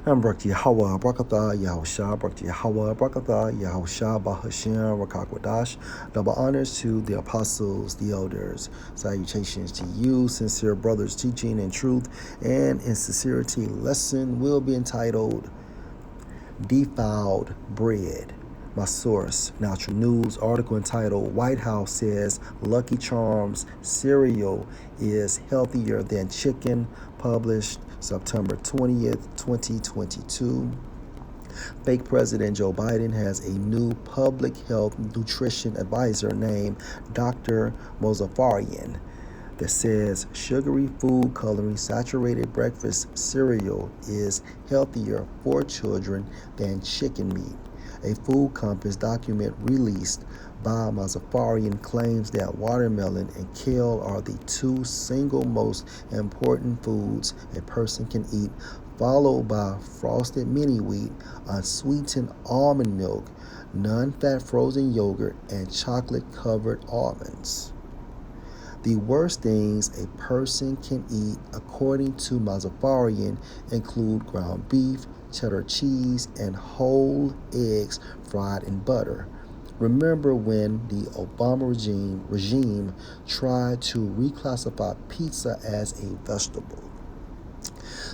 I'm Brakti Hawa Brakatha Yahusha Brakti Hawa Brakatha Yahusha Bahashim Rakakwadash. Double honors to the apostles, the elders. Salutations to you, sincere brothers, teaching in truth and in sincerity. Lesson will be entitled Defiled Bread. My source, Natural News, article entitled White House says Lucky Charms cereal is healthier than chicken, published September 20th, 2022. Fake President Joe Biden has a new public health nutrition advisor named Dr. Mozafarian that says sugary food coloring saturated breakfast cereal is healthier for children than chicken meat. A Food Compass document released by Mazafarian claims that watermelon and kale are the two single most important foods a person can eat, followed by frosted mini wheat, unsweetened almond milk, non-fat frozen yogurt, and chocolate-covered almonds. The worst things a person can eat, according to Mazafarian, include ground beef, cheddar cheese, and whole eggs fried in butter. Remember when the Obama regime tried to reclassify pizza as a vegetable?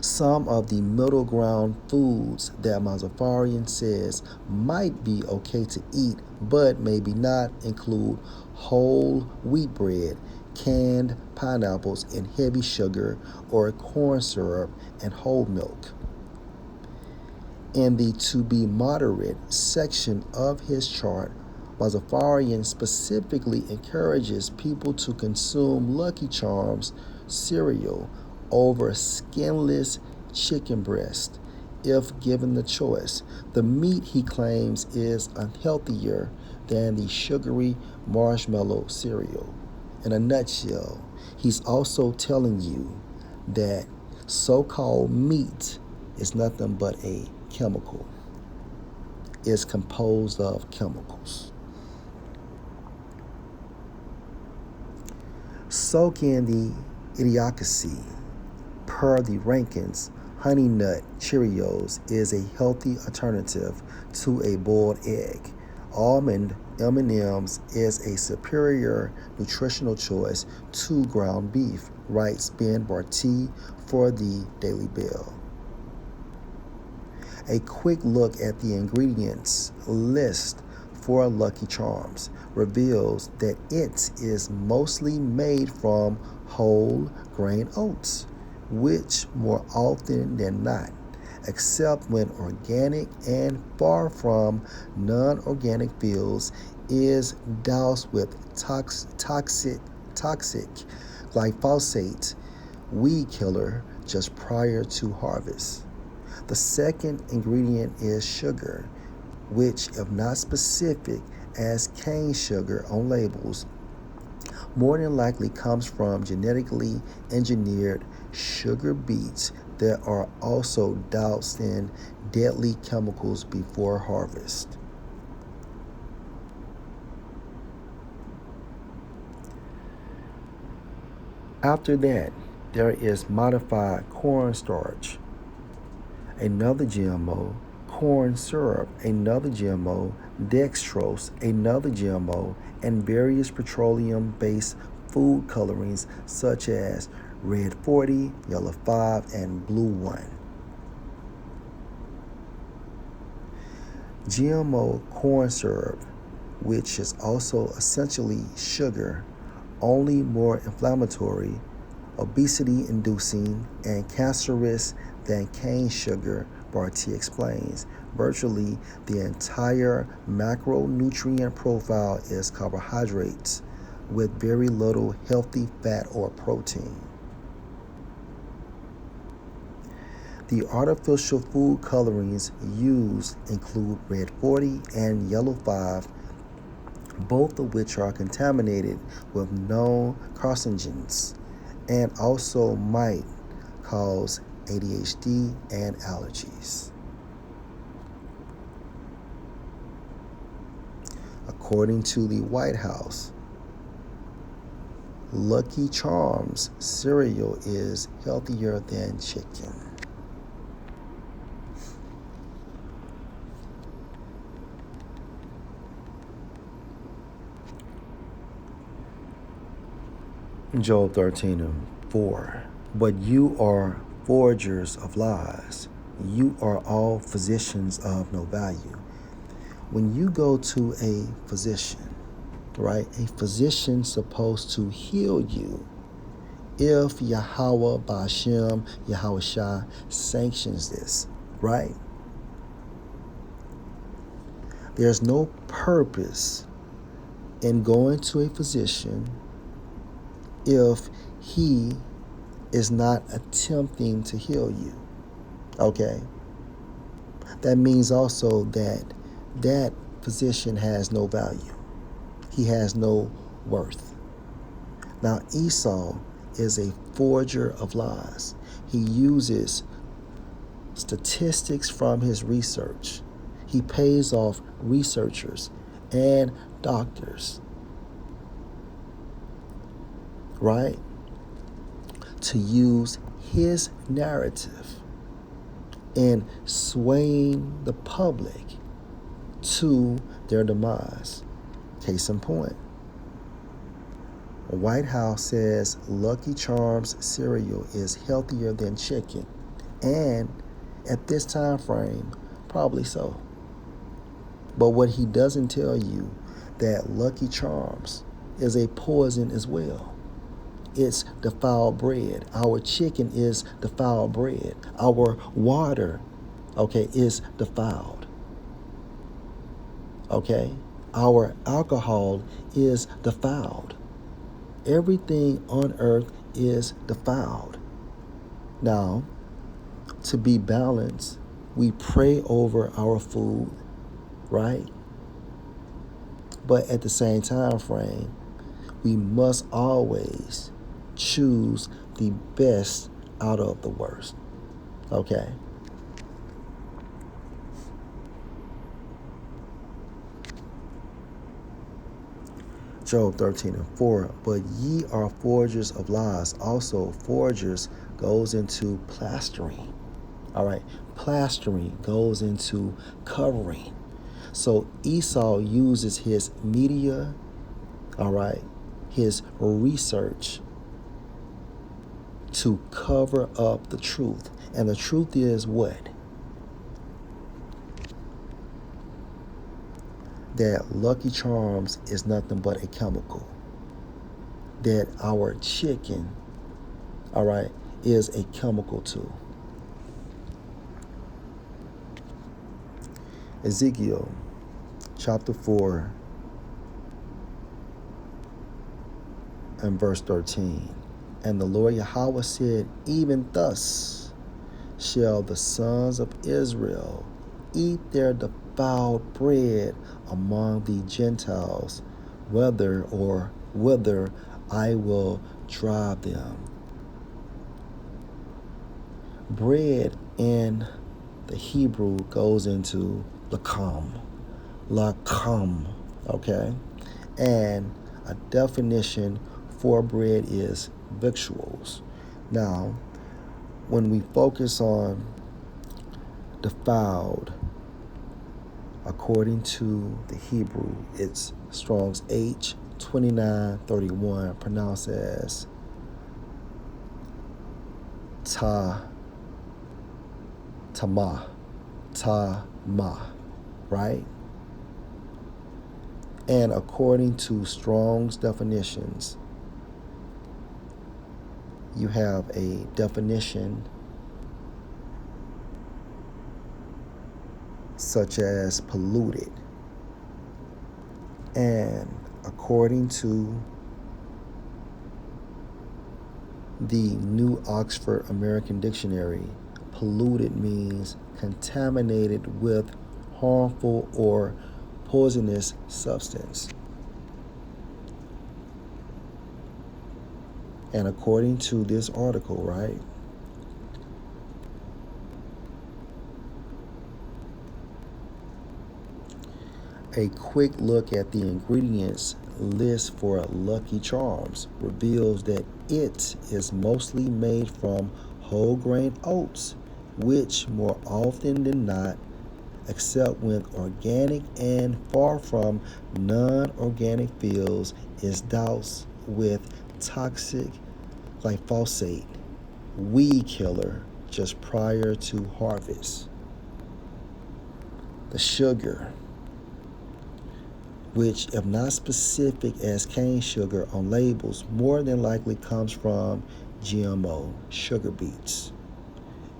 Some of the middle ground foods that Mazafarian says might be okay to eat, but maybe not, include whole wheat bread, canned pineapples in heavy sugar, or corn syrup and whole milk. In the to be moderate section of his chart, Mazafarian specifically encourages people to consume Lucky Charms cereal over skinless chicken breast if given the choice. The meat, he claims, is unhealthier than the sugary marshmallow cereal. In a nutshell, he's also telling you that so-called meat is nothing but a chemical. It's composed of chemicals. Soak in the idiocracy. Per the rankings, Honey Nut Cheerios is a healthy alternative to a boiled egg. Almond M&Ms is a superior nutritional choice to ground beef, writes Ben Barty for the Daily Bell. A quick look at the ingredients list for Lucky Charms reveals that it is mostly made from whole grain oats, which more often than not, except when organic and far from non-organic fields, is doused with toxic glyphosate weed killer just prior to harvest. The second ingredient is sugar, which, if not specific as cane sugar on labels, more than likely comes from genetically engineered sugar beets that are also doused in deadly chemicals before harvest. After that, there is modified cornstarch, another GMO, corn syrup, another GMO, dextrose, another GMO, and various petroleum-based food colorings such as red 40, yellow 5, and blue 1. GMO corn syrup, which is also essentially sugar, only more inflammatory, obesity-inducing, and cancerous than cane sugar, Barty explains. Virtually the entire macronutrient profile is carbohydrates with very little healthy fat or protein. The artificial food colorings used include red 40 and yellow 5, both of which are contaminated with known carcinogens and also might cause ADHD and allergies. According to the White House, Lucky Charms cereal is healthier than chicken. Job 13:4. But you are forgers of lies. You are all physicians of no value. When you go to a physician, right, a physician's supposed to heal you if Yahweh Ba'ashem, Yahweh Shai sanctions this, right? There's no purpose in going to a physician if he is not attempting to heal you. Okay? That means also that that physician has no value. He has no worth. Now, Esau is a forger of lies. He uses statistics from his research. He pays off researchers and doctors, right, to use his narrative in swaying the public to their demise. Case in point, the White House says Lucky Charms cereal is healthier than chicken, and at this time frame, probably so. But what he doesn't tell you, that Lucky Charms is a poison as well. It's defiled bread. Our chicken is defiled bread. Our water, okay, is defiled. Okay? Our alcohol is defiled. Everything on earth is defiled. Now, to be balanced, we pray over our food, right? But at the same time frame, we must always choose the best out of the worst. Okay? Job 13:4. But ye are forgers of lies. Also, forgers goes into plastering. All right? Plastering goes into covering. So Esau uses his media, all right, his research to cover up the truth. And the truth is what? That Lucky Charms is nothing but a chemical. That our chicken, all right, is a chemical too. Ezekiel chapter 4 and verse 13. And the Lord Yahweh said, even thus shall the sons of Israel eat their defiled bread among the Gentiles, whither I will drive them. Bread in the Hebrew goes into lakam, okay? And a definition for bread is victuals. Now, when we focus on defiled, according to the Hebrew, it's Strong's H2931, pronounced as tama, right? And according to Strong's definitions, you have a definition such as polluted. And according to the New Oxford American Dictionary, polluted means contaminated with harmful or poisonous substance. And according to this article, right, a quick look at the ingredients list for Lucky Charms reveals that it is mostly made from whole grain oats, which more often than not, except when organic and far from non-organic fields, is doused with toxic glyphosate weed killer just prior to harvest. The sugar, which, if not specific as cane sugar on labels, more than likely comes from GMO sugar beets,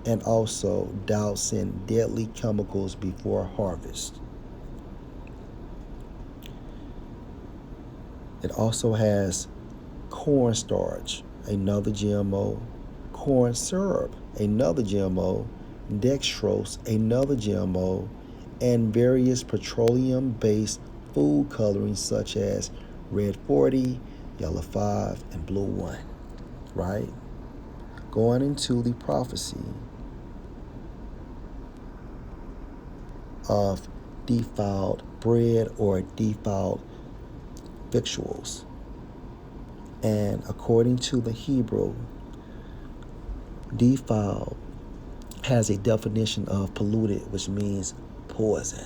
and also dousing deadly chemicals before harvest. It also has cornstarch, another GMO, corn syrup, another GMO, dextrose, another GMO, and various petroleum-based food colorings such as red 40, yellow 5, and blue 1, right? Going into the prophecy of defiled bread or defiled victuals. And according to the Hebrew, defiled has a definition of polluted, which means poison.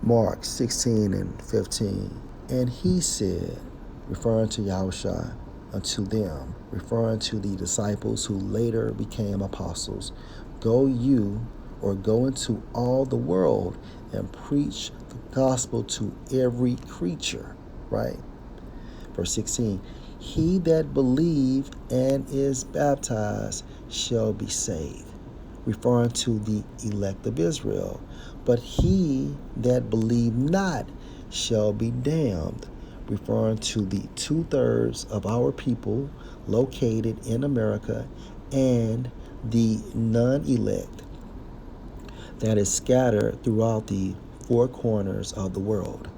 Mark 16 and 15. And he said, referring to Yahushua, unto them, referring to the disciples who later became apostles, go into all the world and preach the gospel to every creature, right? Verse 16, he that believe and is baptized shall be saved, referring to the elect of Israel. But he that believe not shall be damned, referring to the 2/3 of our people located in America and the non-elect that is scattered throughout the four corners of the world.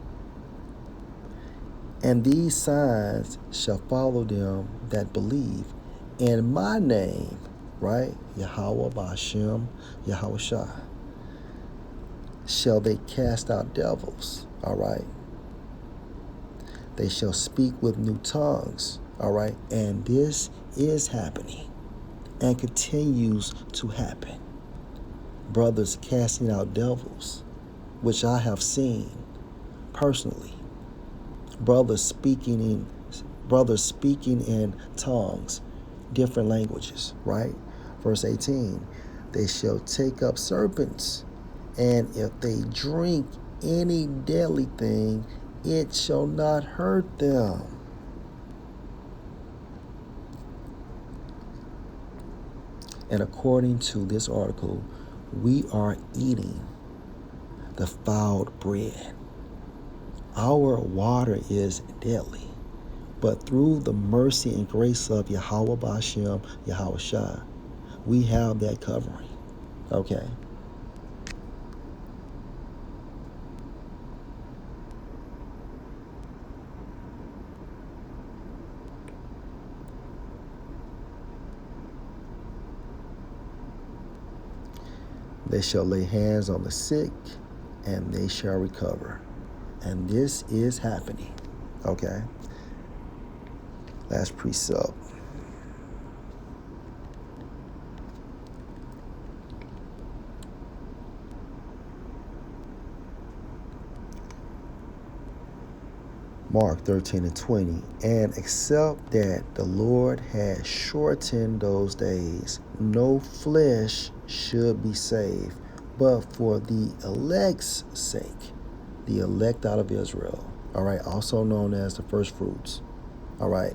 And these signs shall follow them that believe in my name, right? Yahweh Ba'ashem Yahushua. Shall they cast out devils, all right? They shall speak with new tongues, all right? And this is happening and continues to happen. Brothers casting out devils, which I have seen personally. Brothers speaking in tongues, different languages, right? Verse 18, they shall take up serpents, and if they drink any deadly thing, it shall not hurt them. And according to this article, we are eating defiled bread. Our water is deadly, but through the mercy and grace of Yahweh Ba'ashem Yahushua, we have that covering, okay? They shall lay hands on the sick, and they shall recover. And this is happening, okay? Last precept. Mark 13 and 20. And except that the Lord had shortened those days, no flesh should be saved, but for the elect's sake, the elect out of Israel, all right, also known as the first fruits, all right,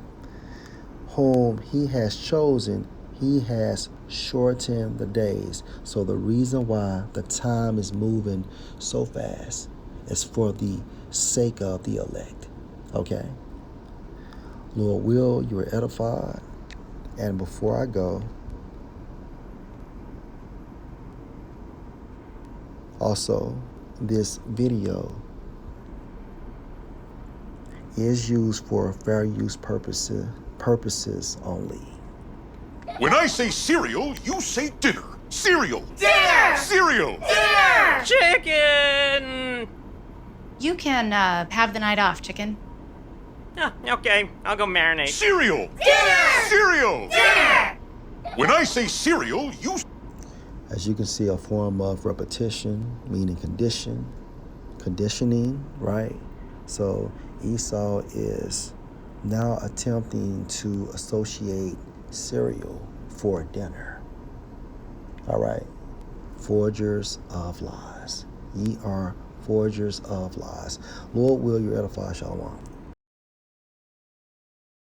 whom he has chosen, he has shortened the days. So the reason why the time is moving so fast is for the sake of the elect, okay? Lord will, you are edified. And before I go, also, this video is used for fair use purposes only. When I say cereal, you say dinner. Cereal! Dinner! Cereal! Dinner! Chicken! You can have the night off, chicken. Oh, okay, I'll go marinate. Cereal! Dinner! Cereal! Dinner! When I say cereal, you... As you can see, a form of repetition, meaning conditioning, right? So Esau is now attempting to associate cereal for dinner. All right. Forgers of lies. Ye are forgers of lies. Lord will you edify. Shalom.